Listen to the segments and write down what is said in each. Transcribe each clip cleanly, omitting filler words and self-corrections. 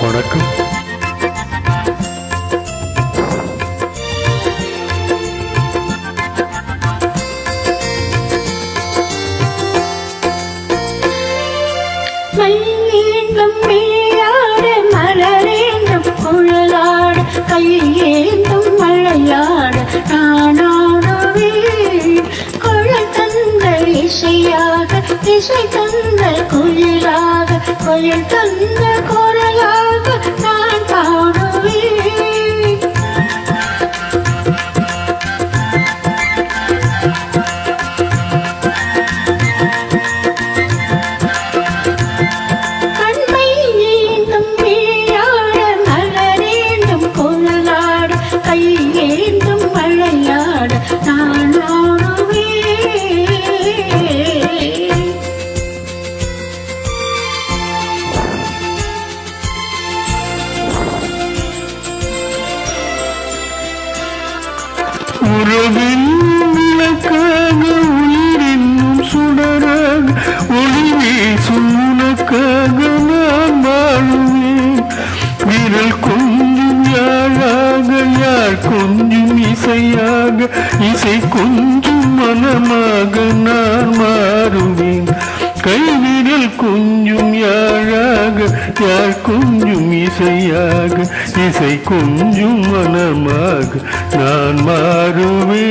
வணக்கம். மையேந்தும் விளையாட மலரேந்தும் குழலாட கையேந்தும் மழையாட நானாடவே குழல் தந்த இசையாக இசை தந்த குயிலாக குயில் தந்த குரலாக நான் பாடுவேன். கையேந்தும் மழையாட நானாடுவே உறவின் விளக்காக உயிரின்னும் சுடராக ஒளி வீசும் உனக்காக நான் வாழுவேன். விரல் கொஞ்சம் யாழாக யாழ் கொஞ்சம் இசையாக இசை கொஞ்சம் மனமாக நான் மாறுவேன். கைவிரல் கொஞ்சம் யாழாக யாழ் கொஞ்சம் இசையாக இசை கொஞ்சம் மனமாக நான் மாறுவேன்.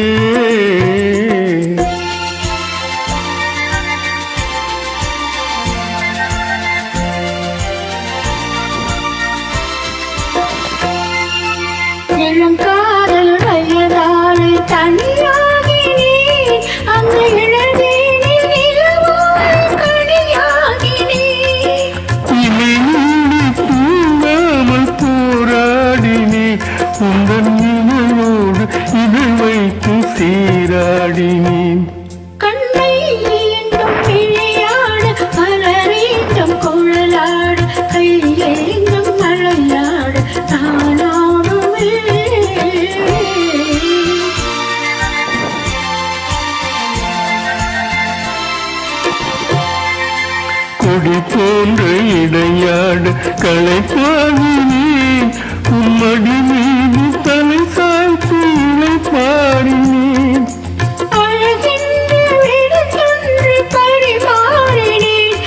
இளங்காதல் வயதாலே தனியாகினேன், அந்த இளவேனில் நிலவோடு கனியாகினேன். இமையோடு தூங்காமல் போராடினேன், உந்தன் இமையோடு இதை வைத்து சீராடினேன். கண்ணை ஏந்தும் விளையாட மலரேந்தும் குழலாட கையேந்தும் மழையாட நானாடுவே. கொடி போன்ற இடையாட களைப்பாடினேன், உம்மடி மீது தலை சாய்த்து இலை பாடினேன். அழகென்று விடுதொன்று பரிமாறினேன்,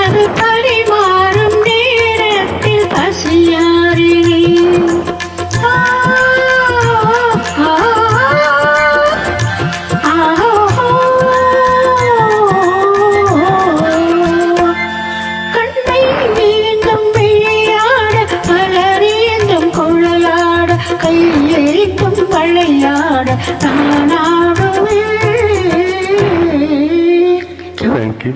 அது பரிமாறும் நேரத்தில் பசியாறினேன். கண்ணை ஏந்தும் விளையாட மலரேந்தும் குழலாட கையேந்தும் மழையாட நானாடுவே. Thank you.